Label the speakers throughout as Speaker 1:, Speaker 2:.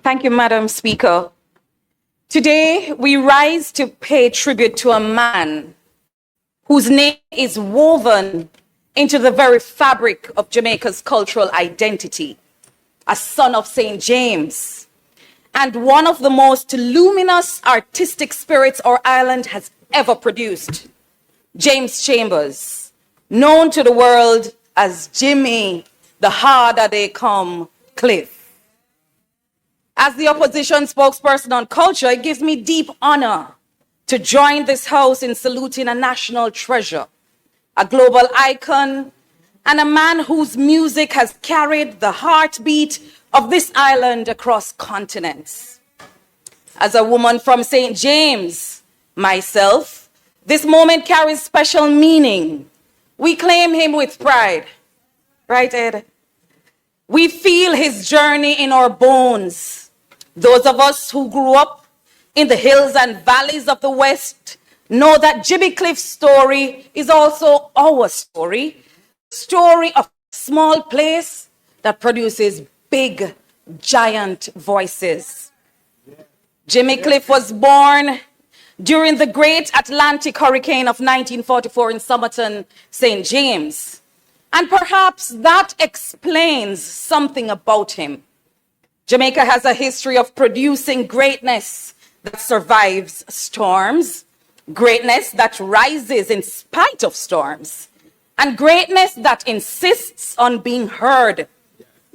Speaker 1: Thank you, Madam Speaker. Today, we rise to pay tribute to a man whose name is woven into the very fabric of Jamaica's cultural identity, a son of St. James, and one of the most luminous artistic spirits our island has ever produced, James Chambers, known to the world as Jimmy, the harder they come, Cliff. As the opposition spokesperson on culture, it gives me deep honor to join this house in saluting a national treasure, a global icon, and a man whose music has carried the heartbeat of this island across continents. As a woman from St. James, myself, this moment carries special meaning. We claim him with pride. Right, Ed? We feel his journey in our bones. Those of us who grew up in the hills and valleys of the West know that Jimmy Cliff's story is also our story. Story of a small place that produces big, giant voices. Jimmy Cliff was born during the great Atlantic hurricane of 1944 in Somerton, St. James. And perhaps that explains something about him. Jamaica has a history of producing greatness that survives storms, greatness that rises in spite of storms, and greatness that insists on being heard.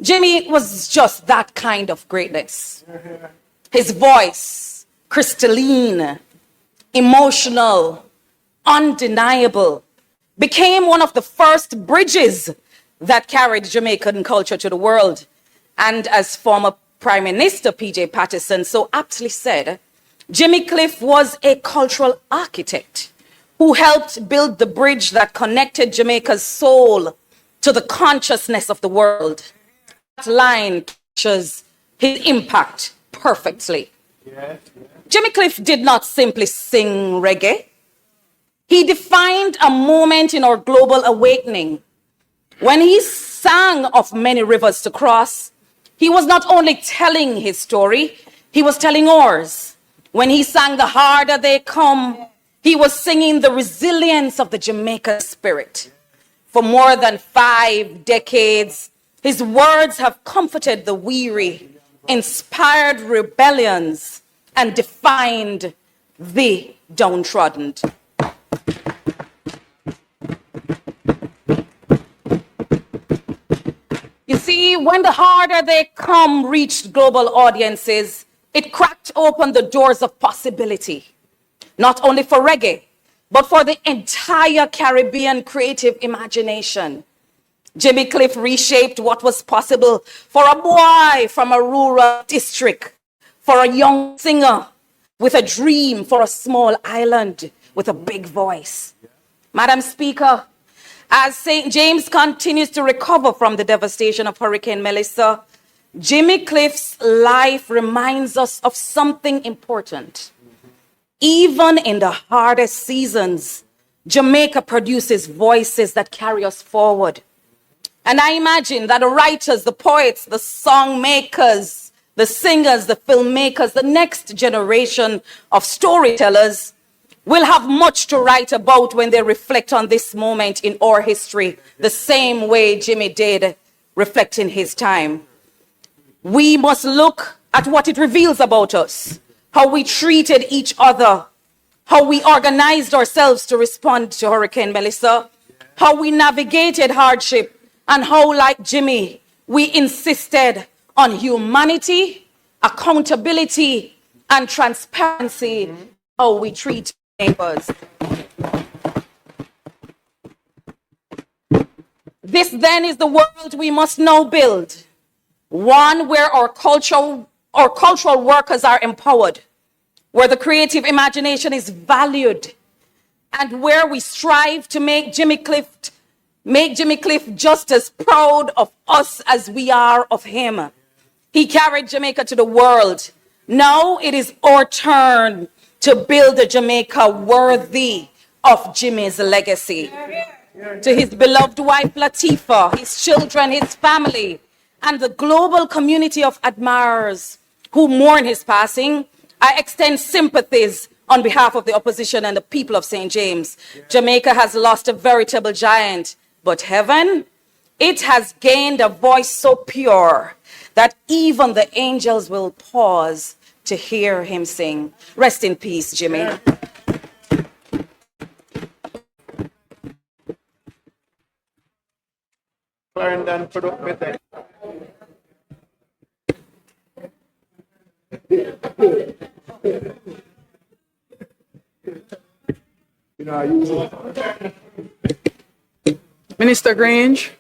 Speaker 1: Jimmy was just that kind of greatness. His voice, crystalline, emotional, undeniable, became one of the first bridges that carried Jamaican culture to the world. And as former Prime Minister P.J. Patterson so aptly said, Jimmy Cliff was a cultural architect who helped build the bridge that connected Jamaica's soul to the consciousness of the world. That line captures his impact perfectly. Jimmy Cliff did not simply sing reggae. He defined a moment in our global awakening. When he sang of many rivers to cross, he was not only telling his story, he was telling ours. When he sang The Harder They Come, he was singing the resilience of the Jamaica spirit. For more than 5 decades, his words have comforted the weary, inspired rebellions, and defined the downtrodden. You see, when The Harder They Come reached global audiences, it cracked open the doors of possibility, not only for reggae, but for the entire Caribbean creative imagination. Jimmy Cliff reshaped what was possible for a boy from a rural district, for a young singer with a dream, for a small island with a big voice. Madam Speaker, as St. James continues to recover from the devastation of Hurricane Melissa, Jimmy Cliff's life reminds us of something important. Even in the hardest seasons, Jamaica produces voices that carry us forward. And I imagine that the writers, the poets, the song makers, the singers, the filmmakers, the next generation of storytellers will have much to write about when they reflect on this moment in our history, the same way Jimmy did reflecting his time. We must look at what it reveals about us, how we treated each other, how we organized ourselves to respond to Hurricane Melissa, how we navigated hardship, and how, like Jimmy, we insisted on humanity, accountability, and transparency, how we treat neighbors. This then is the world we must now build, one where our cultural workers are empowered, where the creative imagination is valued, and where we strive to make Jimmy Cliff just as proud of us as we are of him. He carried Jamaica to the world. Now it is our turn to build a Jamaica worthy of Jimmy's legacy. To his beloved wife Latifah, his children, his family, and the global community of admirers who mourn his passing, I extend sympathies on behalf of the opposition and the people of St. James. Jamaica has lost a veritable giant, but heaven, it has gained a voice so pure that even the angels will pause to hear him sing. Rest in peace, Jimmy. Yeah.
Speaker 2: Minister Grange.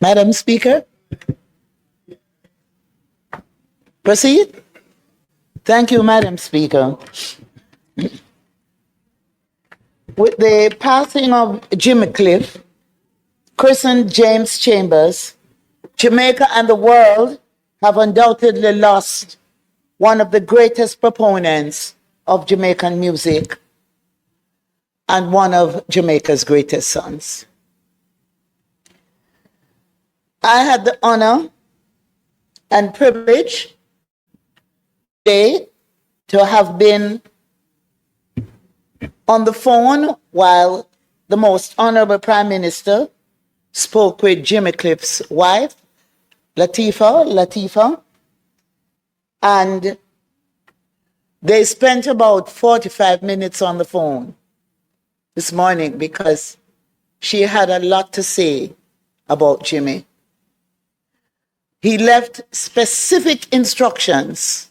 Speaker 3: Madam Speaker, proceed. Thank you, Madam Speaker. With the passing of Jimmy Cliff, christened James Chambers, Jamaica and the world have undoubtedly lost one of the greatest proponents of Jamaican music and one of Jamaica's greatest sons. I had the honor and privilege today to have been on the phone while the most honorable Prime Minister spoke with Jimmy Cliff's wife, Latifah, and they spent about 45 minutes on the phone this morning because she had a lot to say about Jimmy. He left specific instructions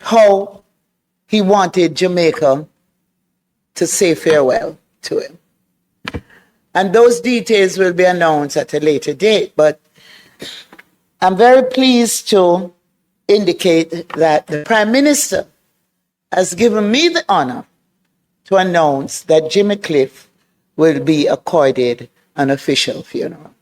Speaker 3: how he wanted Jamaica to say farewell to him. And those details will be announced at a later date, but I'm very pleased to indicate that the Prime Minister has given me the honor to announce that Jimmy Cliff will be accorded an official funeral.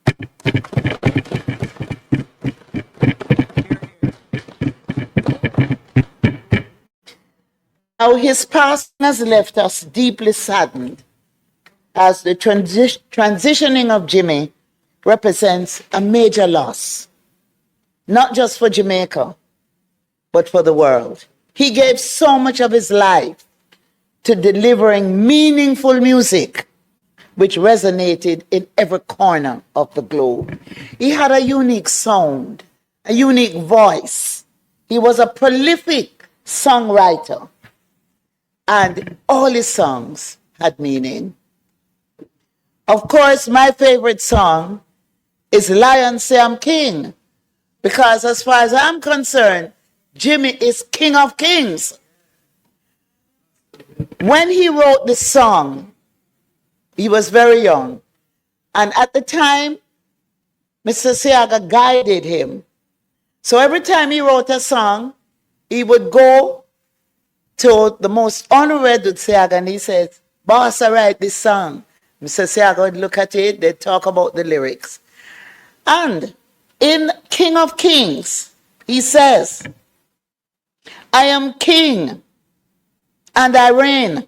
Speaker 3: Now, his passing has left us deeply saddened, as the transitioning of Jimmy represents a major loss, not just for Jamaica, but for the world. He gave so much of his life to delivering meaningful music, which resonated in every corner of the globe. He had a unique sound, a unique voice. He was a prolific songwriter, and all his songs had meaning. Of course, my favorite song is Lion Say I'm King, because as far as I'm concerned, Jimmy is King of Kings. When he wrote this song, he was very young. And at the time, Mr. Seaga guided him. So every time he wrote a song, he would go to the most honorable Edward Seaga and he says, "Boss, I write this song." Mr. Seaga would look at it, they'd talk about the lyrics. And in King of Kings, he says, "I am king and I reign.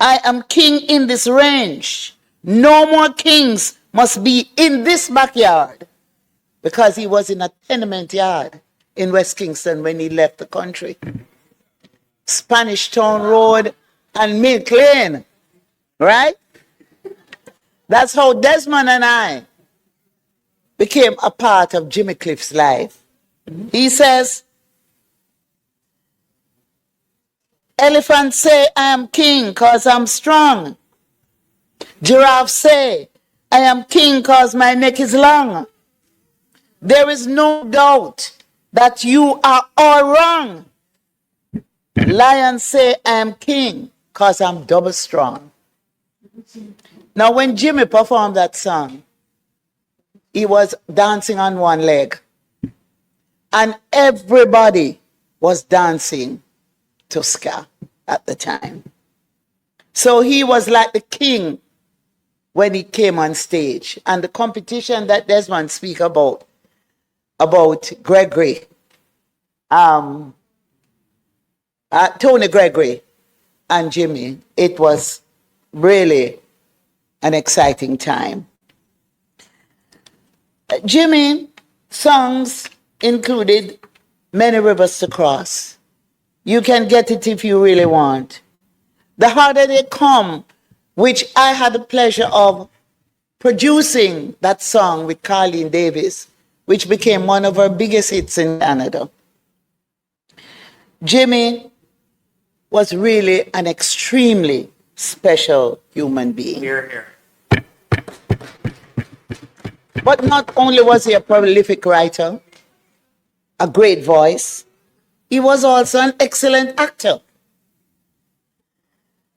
Speaker 3: I am king in this range. No more kings must be in this backyard," because he was in a tenement yard in West Kingston when he left the country. Spanish Town Road and Milk Lane, right? That's how Desmond and I became a part of Jimmy Cliff's life. He says, "Elephant say I am king cause I'm strong. Giraffe say I am king cause my neck is long. There is no doubt that you are all wrong. Lion say I am king cause I'm double strong." Now, when Jimmy performed that song, he was dancing on one leg, and everybody was dancing to ska at the time. So he was like the king when he came on stage. And the competition that Desmond speak about Gregory, Tony Gregory and Jimmy, it was really an exciting time. Jimmy songs included Many Rivers to Cross, You Can Get It If You Really Want, The Harder They Come, which I had the pleasure of producing that song with Carleen Davis, which became one of our biggest hits in Canada. Jimmy was really an extremely special human being.
Speaker 2: Here, here.
Speaker 3: But not only was he a prolific writer, a great voice, he was also an excellent actor.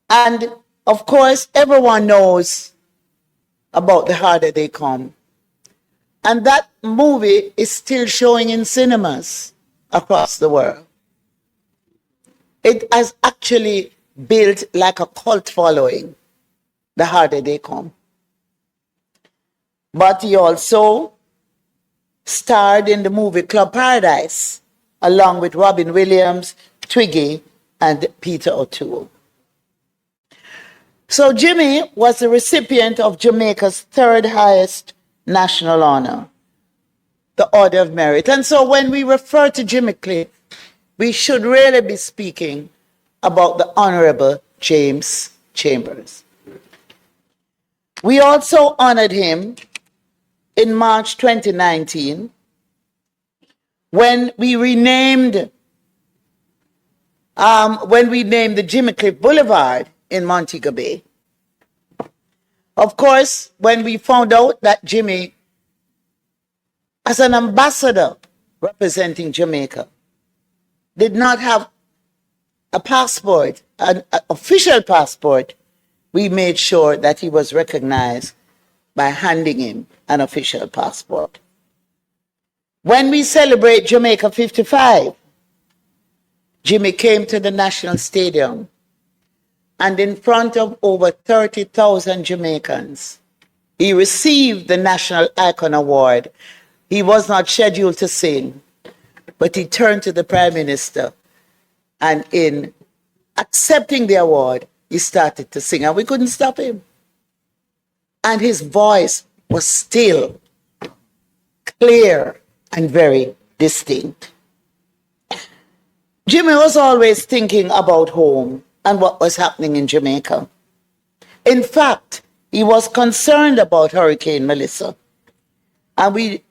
Speaker 3: And of course, everyone knows about The Harder They Come. And that movie is still showing in cinemas across the world. It has actually built like a cult following, The Harder They Come. But he also starred in the movie Club Paradise, along with Robin Williams, Twiggy, and Peter O'Toole. So Jimmy was the recipient of Jamaica's third highest national honor, the Order of Merit. And so when we refer to Jimmy Cliff, we should really be speaking about the Honorable James Chambers. We also honored him in March 2019 when we named the Jimmy Cliff Boulevard in Montego Bay. Of course, when we found out that Jimmy, as an ambassador representing Jamaica, did not have a passport, an official passport, we made sure that he was recognized by handing him an official passport. When we celebrate Jamaica 55, Jimmy came to the National Stadium and in front of over 30,000 Jamaicans, he received the National Icon Award. He was not scheduled to sing, but he turned to the Prime Minister and in accepting the award, he started to sing and we couldn't stop him. And his voice was still clear and very distinct. Jimmy was always thinking about home and what was happening in Jamaica. In fact, he was concerned about Hurricane Melissa. And we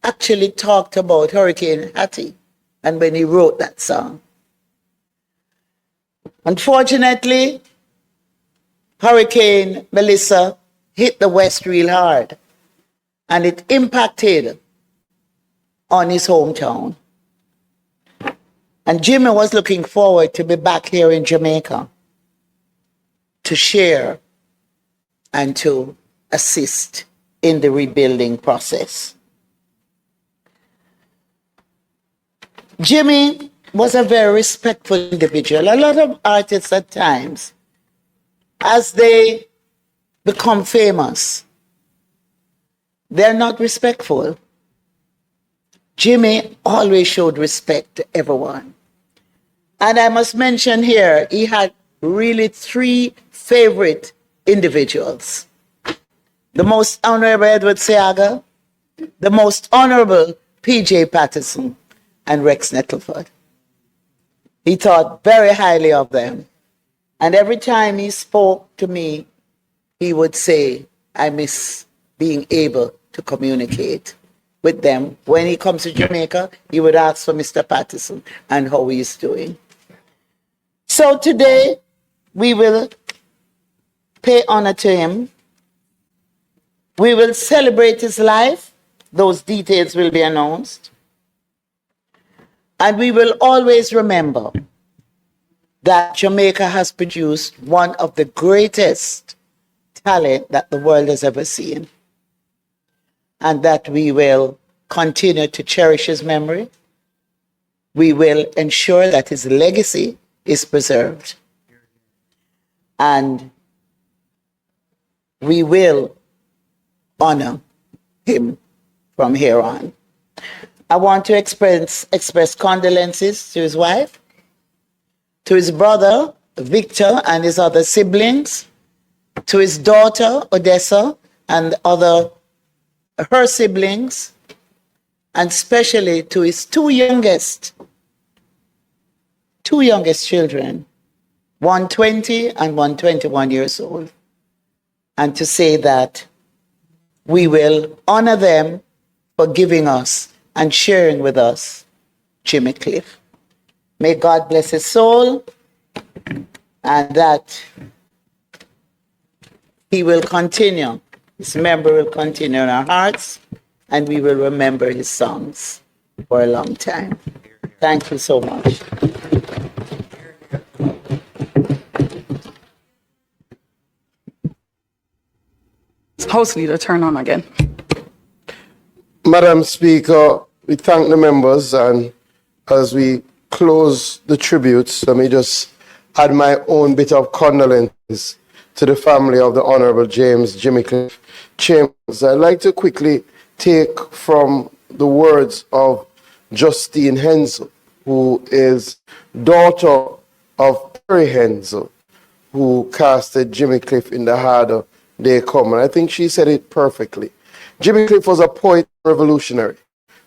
Speaker 3: actually talked about Hurricane Hattie and when he wrote that song. Unfortunately, Hurricane Melissa hit the West real hard and it impacted on his hometown. And Jimmy was looking forward to be back here in Jamaica to share and to assist in the rebuilding process. Jimmy was a very respectful individual. A lot of artists at times, as they become famous, they're not respectful. Jimmy always showed respect to everyone. And I must mention here, he had really three favorite individuals. The most Honorable Edward Seaga, the most Honorable P.J. Patterson, and Rex Nettleford. He thought very highly of them. And every time he spoke to me, he would say, I miss being able to communicate with them. When he comes to Jamaica, he would ask for Mr. Patterson and how he is doing. So today, we will pay honor to him. We will celebrate his life. Those details will be announced. And we will always remember that Jamaica has produced one of the greatest talent that the world has ever seen. And that we will continue to cherish his memory. We will ensure that his legacy is preserved. And we will honor him from here on. I want to express condolences to his wife, to his brother, Victor, and his other siblings, to his daughter, Odessa, and her siblings, and especially to his two youngest children, one 20 and one 21 years old, and to say that we will honor them for giving us and sharing with us Jimmy Cliff. May God bless his soul, and that he will continue, his memory will continue in our hearts, and we will remember his songs for a long time. Thank you so much.
Speaker 2: House leader, turn on again.
Speaker 4: Madam Speaker, we thank the members, and as we close the tributes, let me just add my own bit of condolences to the family of the Honorable James Jimmy Cliff Chambers. I'd like to quickly take from the words of Justine Hensel, who is daughter of Perry Hensel, who casted Jimmy Cliff in The Harder They Come. And I think she said it perfectly. Jimmy Cliff was a poet revolutionary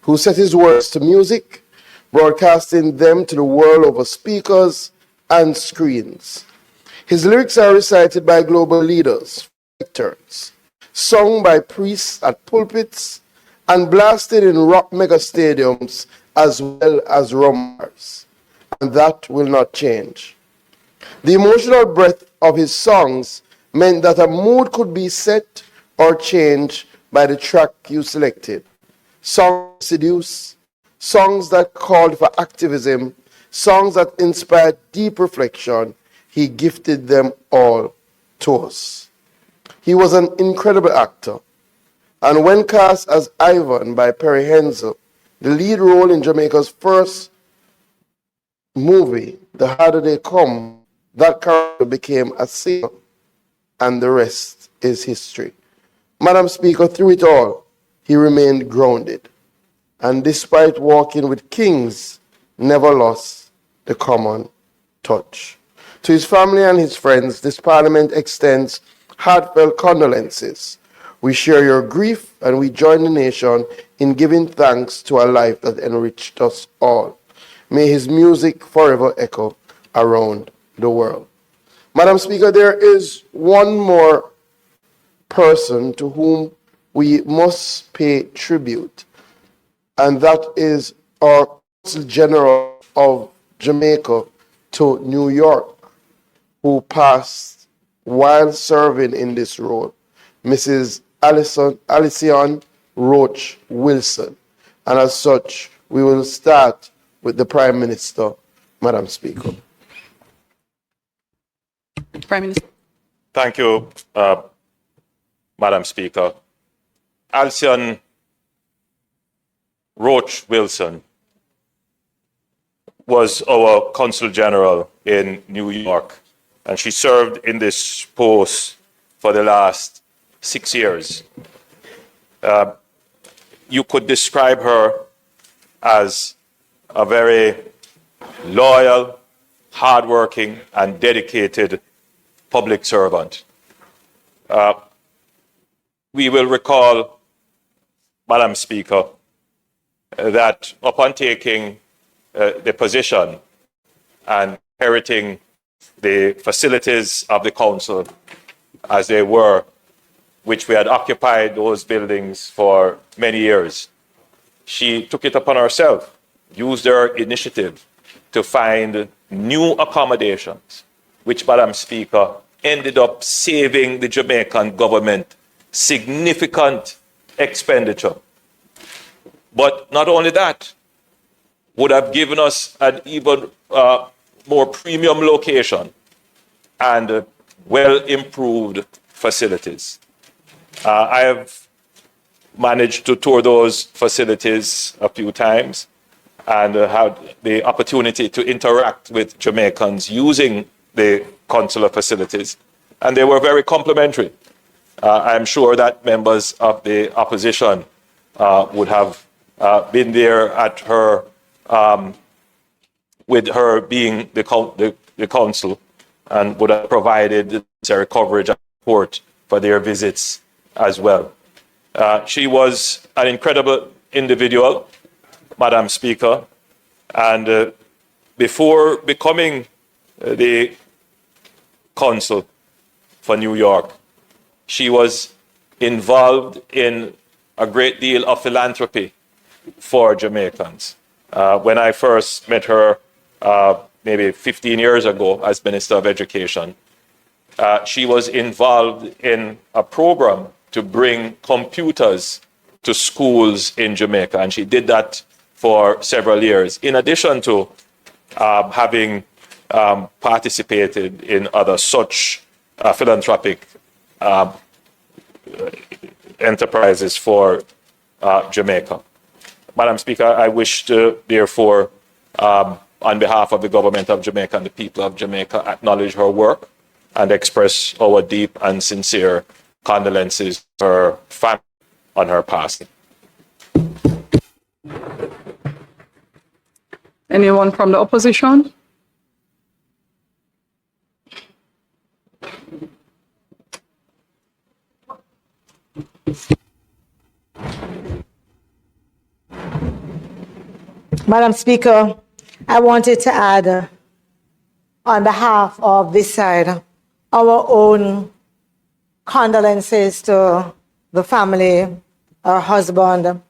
Speaker 4: who set his words to music, broadcasting them to the world over speakers and screens. His lyrics are recited by global leaders, turns, sung by priests at pulpits, and blasted in rock mega stadiums as well as rum bars. And that will not change. The emotional breadth of his songs meant that a mood could be set or changed by the track you selected. Songs that seduce, songs that called for activism, songs that inspired deep reflection. He gifted them all to us. He was an incredible actor, and when cast as Ivan by Perry Hensel, the lead role in Jamaica's first movie, The Harder They Come, that character became a singer, and the rest is history. Madam Speaker, through it all, he remained grounded, and despite walking with kings, never lost the common touch. To his family and his friends, this Parliament extends heartfelt condolences. We share your grief, and we join the nation in giving thanks to a life that enriched us all. May his music forever echo around the world. Madam Speaker, there is one more person to whom we must pay tribute, and that is our Consul General of Jamaica to New York, who passed while serving in this role, Mrs. Alison Roach Wilson. And as such, we will start with the Prime Minister, Madam Speaker.
Speaker 2: Prime Minister.
Speaker 5: Thank you, Madam Speaker. Alison Roach Wilson was our Consul General in New York, and she served in this post for the last 6 years. You could describe her as a very loyal, hardworking, and dedicated public servant. We will recall, Madam Speaker, that upon taking the position and inheriting the facilities of the council as they were, which we had occupied those buildings for many years, she took it upon herself, used her initiative to find new accommodations, which, Madam Speaker, ended up saving the Jamaican government significant expenditure. But not only that, would have given us an even more premium location and well-improved facilities. I have managed to tour those facilities a few times and had the opportunity to interact with Jamaicans using the consular facilities, and they were very complimentary. I'm sure that members of the opposition would have been there at her, with her being the council, and would have provided the necessary coverage and support for their visits as well. She was an incredible individual, Madam Speaker, and before becoming the consul for New York, she was involved in a great deal of philanthropy for Jamaicans. When I first met her maybe 15 years ago as Minister of Education, she was involved in a program to bring computers to schools in Jamaica, and she did that for several years, in addition to having participated in other such philanthropic enterprises for Jamaica. Madam Speaker, I wish to therefore, on behalf of the government of Jamaica and the people of Jamaica, acknowledge her work and express our deep and sincere condolences to her family on her passing.
Speaker 2: Anyone from the opposition?
Speaker 6: Madam Speaker, I wanted to add, on behalf of this side, our own condolences to the family, her husband,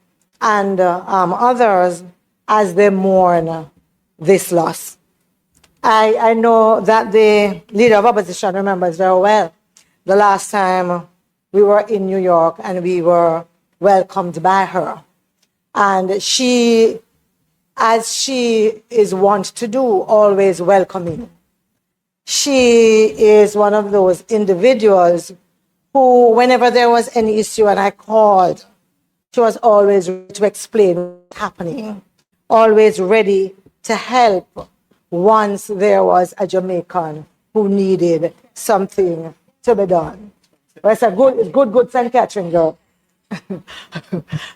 Speaker 6: and others as they mourn this loss. I know that the leader of opposition remembers very well the last time we were in New York and we were welcomed by her. And she, as she is wont to do, always welcoming. She is one of those individuals who, whenever there was any issue and I called, she was always ready to explain what's happening, always ready to help once there was a Jamaican who needed something to be done. Well, it's a good St. Catherine girl.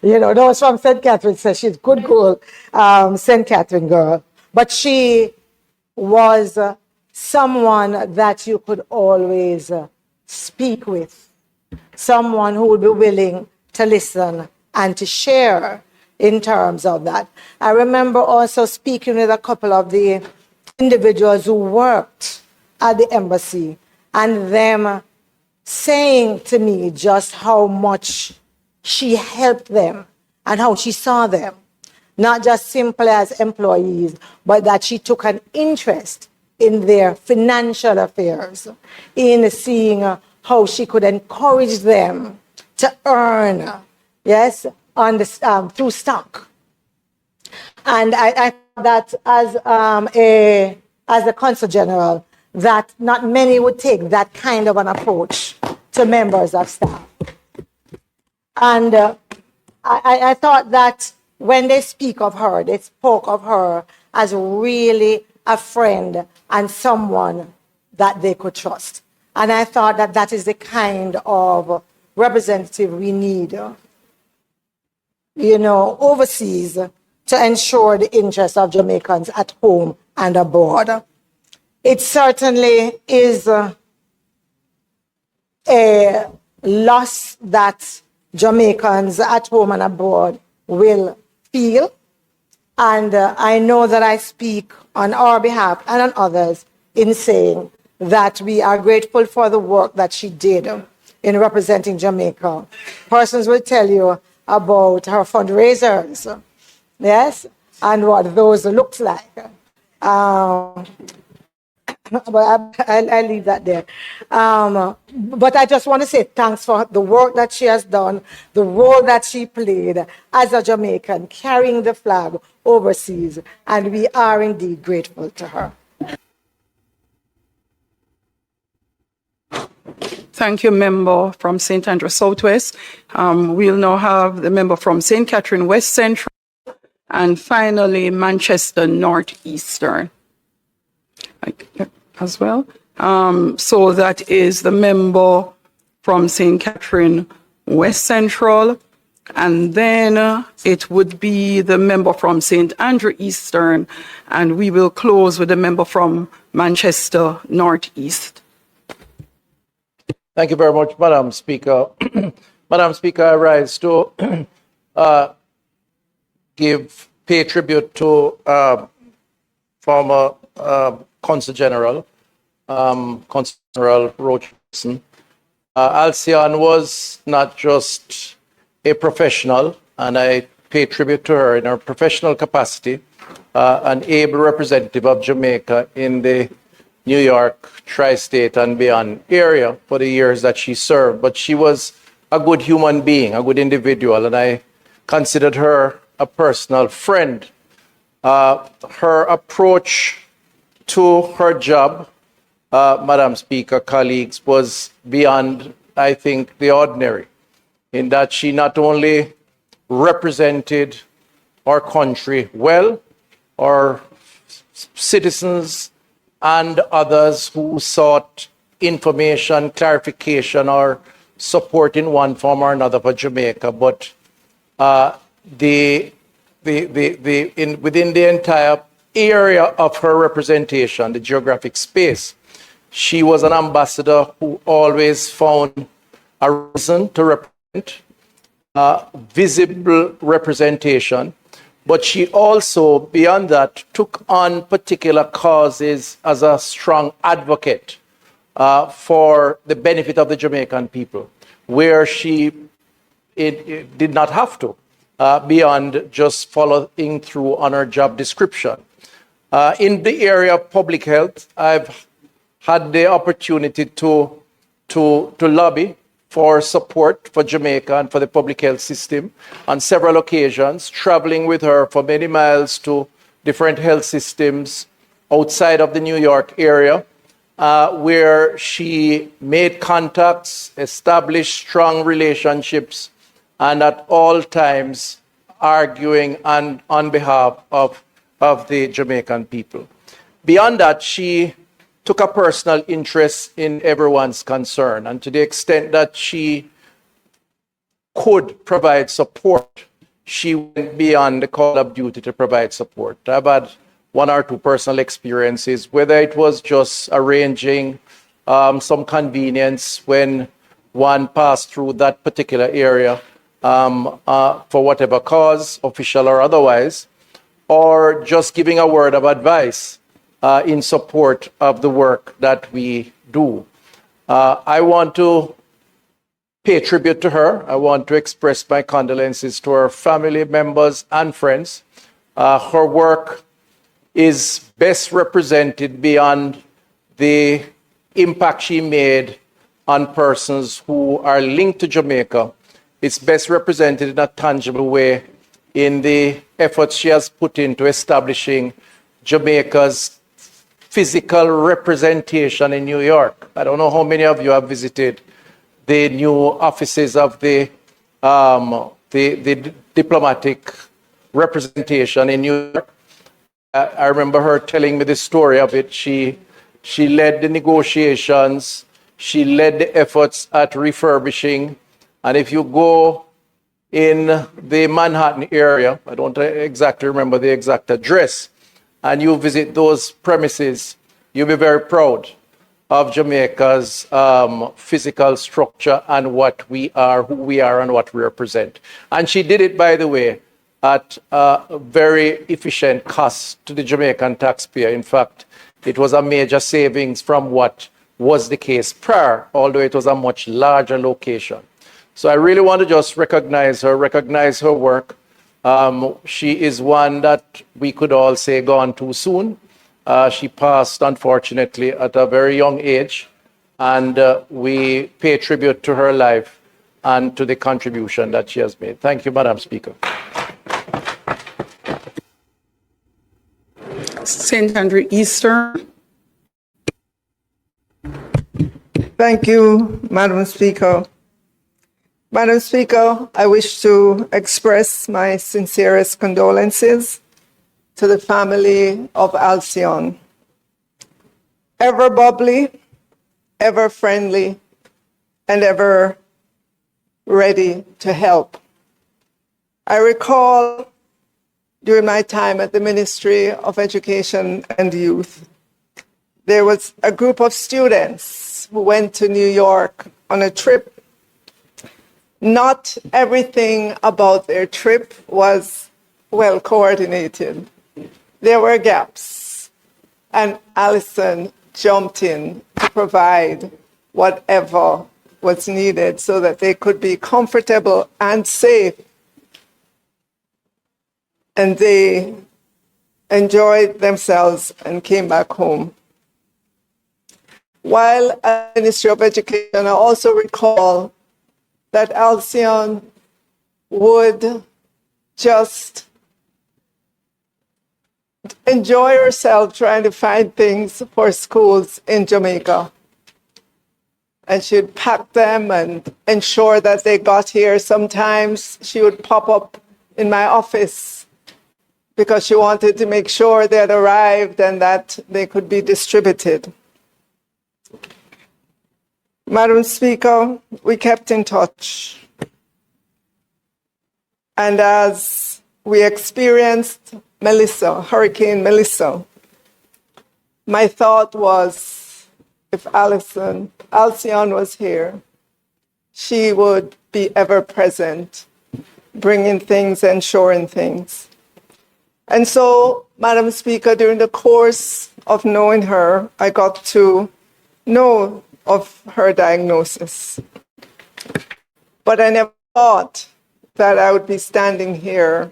Speaker 6: You know, those from St. Catherine say she's good girl, St. Catherine girl. But she was someone that you could always speak with, someone who would be willing to listen and to share in terms of that. I remember also speaking with a couple of the individuals who worked at the embassy and them saying to me just how much she helped them and how she saw them, not just simply as employees, but that she took an interest in their financial affairs, in seeing how she could encourage them to earn, yes, on the, through stock. And I thought that as a consul general, that not many would take that kind of an approach to members of staff. And I thought that when they speak of her, they spoke of her as really a friend and someone that they could trust. And I thought that that is the kind of representative we need, you know, overseas to ensure the interests of Jamaicans at home and abroad. It certainly is a loss that Jamaicans at home and abroad will feel. And I know that I speak on our behalf and on others in saying that we are grateful for the work that she did in representing Jamaica. Persons will tell you about her fundraisers, yes, and what those looked like. But I'll leave that there. But I just want to say thanks for the work that she has done, the role that she played as a Jamaican, carrying the flag overseas, and we are indeed grateful to her.
Speaker 2: Thank you, member from St. Andrew Southwest. We'll now have the member from St. Catherine West Central, and finally Manchester Northeastern as well. So that is the member from St. Catherine West Central, and then it would be the member from St. Andrew Eastern, and we will close with the member from Manchester Northeast.
Speaker 7: Thank you very much, Madam Speaker. Madam Speaker, I rise to pay tribute to former Consul General, Consul General Roach. Alison was not just a professional, and I pay tribute to her in her professional capacity, an able representative of Jamaica in the New York, tri-state and beyond area for the years that she served. But she was a good human being, a good individual, and I considered her a personal friend. Her approach to her job, Madam Speaker, colleagues, was beyond, I think, the ordinary, in that she not only represented our country well, our citizens and others who sought information, clarification, or support in one form or another for Jamaica, but within the entire area of her representation, the geographic space, she was an ambassador who always found a reason to represent, visible representation, but she also, beyond that, took on particular causes as a strong advocate for the benefit of the Jamaican people, where she did not have to, beyond just following through on her job description. In the area of public health, I've had the opportunity to lobby for support for Jamaica and for the public health system on several occasions, traveling with her for many miles to different health systems outside of the New York area, where she made contacts, established strong relationships, and at all times arguing on behalf of the Jamaican people. Beyond that, she took a personal interest in everyone's concern, and to the extent that she could provide support, she went beyond the call of duty to provide support. I've had one or two personal experiences, whether it was just arranging some convenience when one passed through that particular area for whatever cause, official or otherwise, or just giving a word of advice in support of the work that we do. I want to pay tribute to her. I want to express my condolences to her family members and friends. Her work is best represented beyond the impact she made on persons who are linked to Jamaica. It's best represented in a tangible way in the efforts she has put into establishing Jamaica's physical representation in New York. I don't know how many of you have visited the new offices of the diplomatic representation in New York. I remember her telling me the story of it. She led the negotiations. She led the efforts at refurbishing. And if you go in the Manhattan area, I don't exactly remember the exact address, and you visit those premises, you'll be very proud of Jamaica's physical structure and what we are, who we are, and what we represent. And she did it, by the way, at a very efficient cost to the Jamaican taxpayer. In fact, it was a major savings from what was the case prior, although it was a much larger location. So I really want to just recognize her work. She is one that we could all say gone too soon. She passed, unfortunately, at a very young age, and we pay tribute to her life and to the contribution that she has made. Thank you, Madam Speaker.
Speaker 2: St. Andrew Eastern.
Speaker 8: Thank you, Madam Speaker. Madam Speaker, I wish to express my sincerest condolences to the family of Alcyon. Ever bubbly, ever friendly, and ever ready to help. I recall during my time at the Ministry of Education and Youth, there was a group of students who went to New York on a trip. Not everything about their trip was well coordinated. There were gaps, and Alison jumped in to provide whatever was needed so that they could be comfortable and safe. And they enjoyed themselves and came back home. While at the Ministry of Education, I also recall that Alison would just enjoy herself trying to find things for schools in Jamaica. And she'd pack them and ensure that they got here. Sometimes she would pop up in my office because she wanted to make sure they had arrived and that they could be distributed. Madam Speaker, we kept in touch. And as we experienced Hurricane Melissa, my thought was, if Alison was here, she would be ever present, bringing things, ensuring things. And so, Madam Speaker, during the course of knowing her, I got to know of her diagnosis. But I never thought that I would be standing here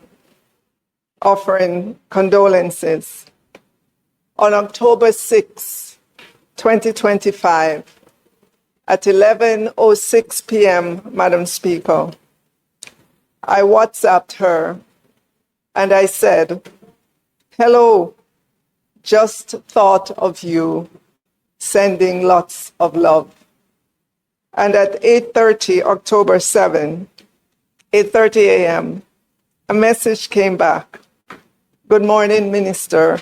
Speaker 8: offering condolences. On October 6, 2025, at 11:06 p.m., Madam Speaker, I WhatsApped her and I said, "Hello, just thought of you. Sending lots of love." And at 8:30, October 7, 8:30 a.m., a message came back. "Good morning, Minister.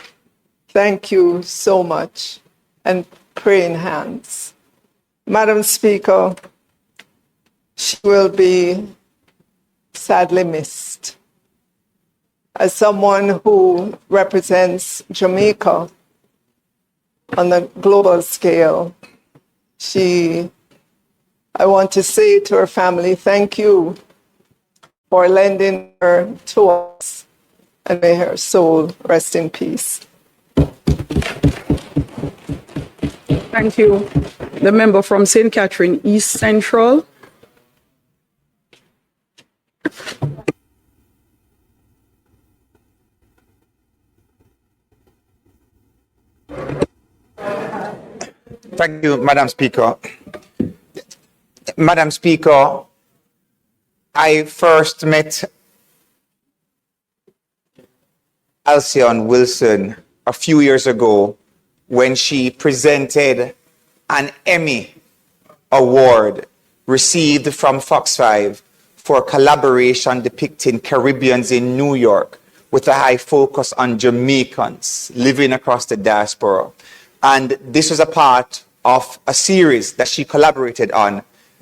Speaker 8: Thank you so much." And praying hands. Madam Speaker, she will be sadly missed. As someone who represents Jamaica on the global scale, I want to say to her family, thank you for lending her to us, and may her soul rest in peace.
Speaker 2: Thank you. The member from St. Catherine East Central.
Speaker 9: Thank you, Madam Speaker. Madam Speaker, I first met Alison Wilson a few years ago when she presented an Emmy Award received from Fox 5 for collaboration depicting Caribbeans in New York with a high focus on Jamaicans living across the diaspora. And this was a part of a series that she collaborated on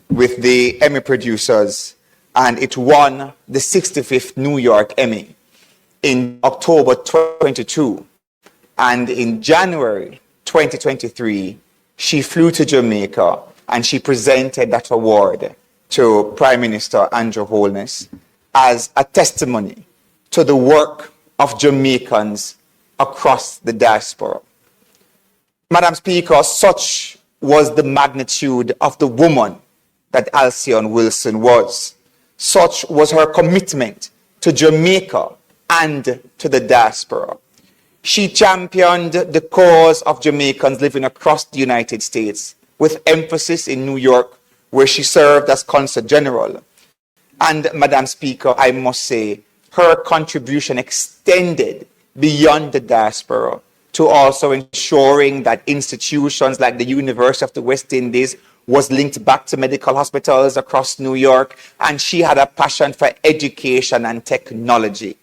Speaker 9: with the Emmy producers, and it won the 65th New York Emmy in October 2022. And in January 2023, she flew to Jamaica and she presented that award to Prime Minister Andrew Holness as a testimony to the work of Jamaicans across the diaspora. Madam Speaker, such was the magnitude of the woman that Alison Wilson was. Such was her commitment to Jamaica and to the diaspora. She championed the cause of Jamaicans living across the United States, with emphasis in New York, where she served as Consul General. And, Madam Speaker, I must say, her contribution extended beyond the diaspora to also ensuring that institutions like the University of the West Indies was linked back to medical hospitals across New York, and she had a passion for education and technology.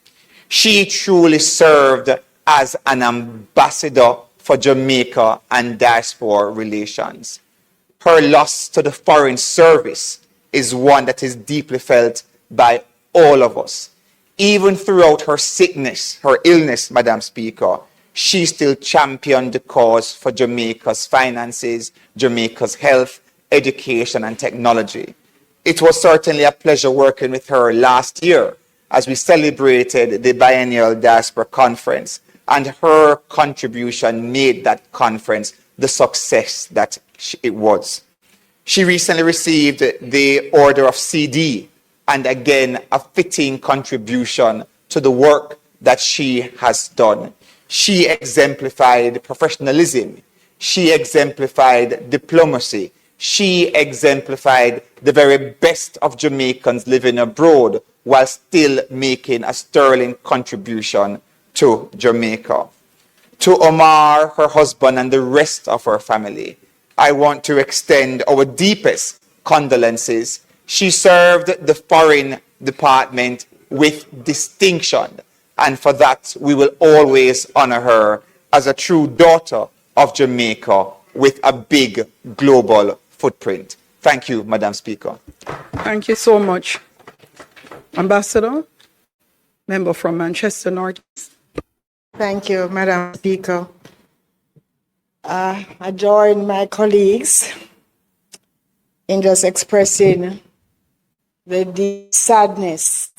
Speaker 9: She truly served as an ambassador for Jamaica and diaspora relations. Her loss to the Foreign Service is one that is deeply felt by all of us. Even throughout her sickness, her illness, Madam Speaker, she still championed the cause for Jamaica's finances, Jamaica's health, education, and technology. It was certainly a pleasure working with her last year as we celebrated the biennial diaspora conference, and her contribution made that conference the success that it was. She recently received the Order of CD, and again, a fitting contribution to the work that she has done. She exemplified professionalism. She exemplified diplomacy. She exemplified the very best of Jamaicans living abroad while still making a sterling contribution to Jamaica. To Omar, her husband, and the rest of her family, I want to extend our deepest condolences. She served the Foreign Department with distinction, and for that we will always honor her as a true daughter of Jamaica with a big global footprint. Thank you, Madam Speaker.
Speaker 2: Thank you so much. Ambassador, member from Manchester North.
Speaker 6: Thank you, Madam Speaker. I join my colleagues in just expressing the deep sadness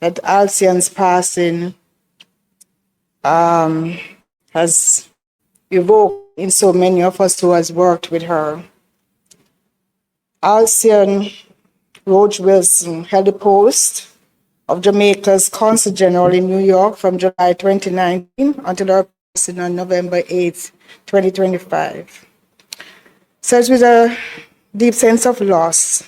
Speaker 6: that Alcion's passing has evoked in so many of us who has worked with her. Alison Roach Wilson held the post of Jamaica's Consul General in New York from July 2019 until her passing on November 8, 2025. So it's with a deep sense of loss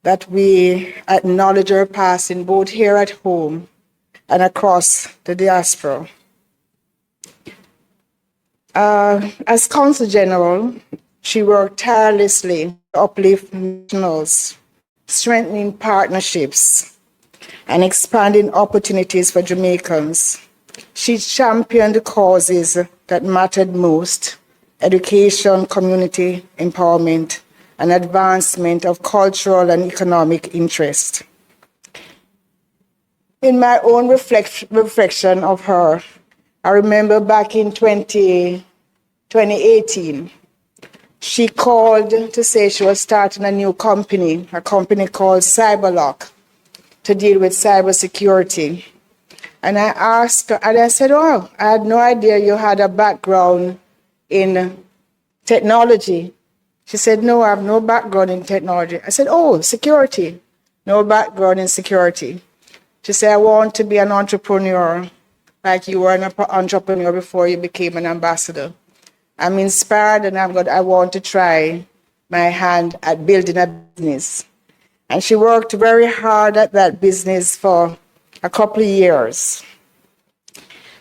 Speaker 6: that we acknowledge her passing both here at home and across the diaspora. As Consul General, she worked tirelessly to uplift nationals, strengthening partnerships, and expanding opportunities for Jamaicans. She championed the causes that mattered most: education, community empowerment, and advancement of cultural and economic interest. In my own reflection of her, I remember back in 2018, she called to say she was starting a new company, a company called Cyberlock, to deal with cybersecurity. And I asked her, and I said, oh, I had no idea you had a background in technology. She said, no, I have no background in technology. I said, oh, security. No background in security. She said, I want to be an entrepreneur, like you were an entrepreneur before you became an ambassador. I'm inspired and I want to try my hand at building a business. And she worked very hard at that business for a couple of years.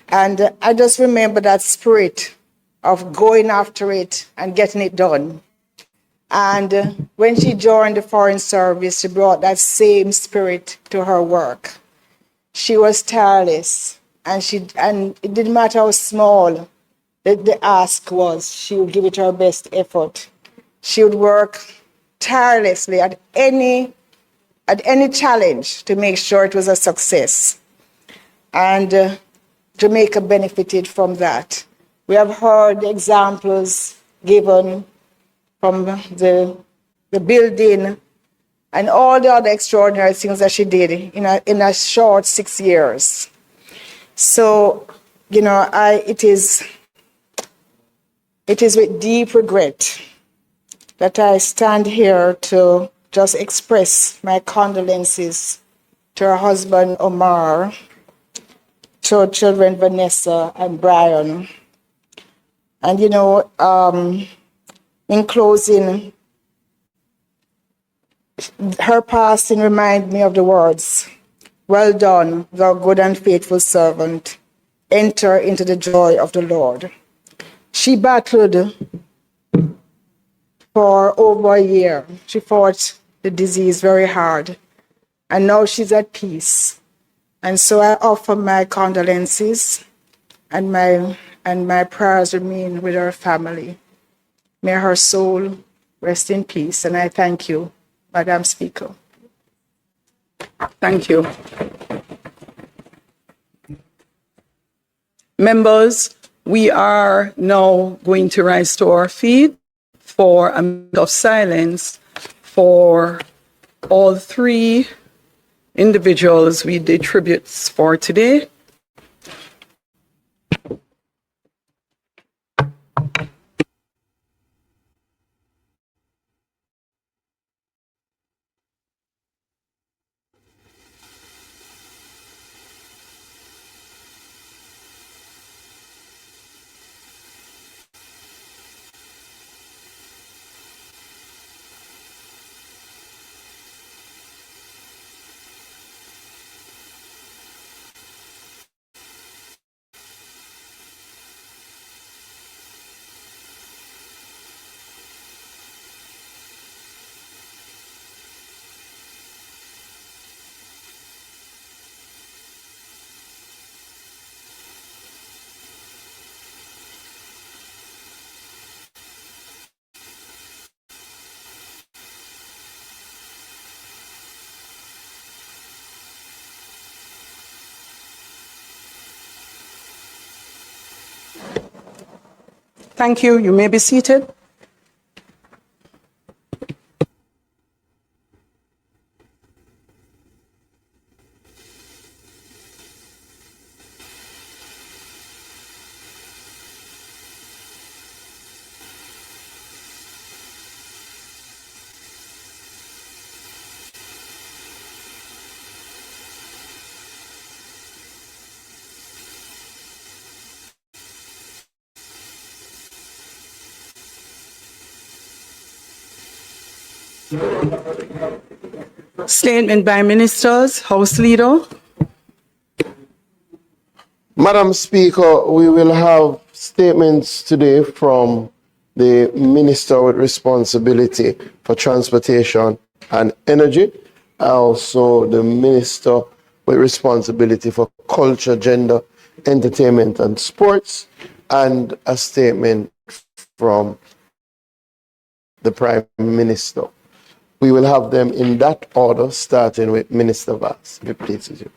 Speaker 6: And I just remember that spirit of going after it and getting it done. And when she joined the Foreign Service, she brought that same spirit to her work. She was tireless, and it didn't matter how small the ask was, she would give it her best effort. She would work tirelessly at any challenge to make sure it was a success. And Jamaica benefited from that. We have heard examples given from the building and all the other extraordinary things that she did in a short 6 years. So, it is with deep regret that I stand here to just express my condolences to her husband, Omar, to her children, Vanessa and Brian. And, in closing, her passing reminds me of the words, "Well done, thou good and faithful servant. Enter into the joy of the Lord." She battled for over a year. She fought the disease very hard, and now she's at peace. And so I offer my condolences, and my prayers remain with her family. May her soul
Speaker 8: rest in peace. And I thank you, Madam Speaker.
Speaker 2: Thank you. Members, we are now going to rise to our feet for a minute of silence for all three individuals we did tributes for today. Thank you. You may be seated. Statement by ministers, House Leader.
Speaker 4: Madam Speaker, we will have statements today from the Minister with responsibility for transportation and energy, also the Minister with responsibility for culture, gender, entertainment and sports, and a statement from the Prime Minister. We will have them in that order, starting with Minister Vaz, if it pleases you.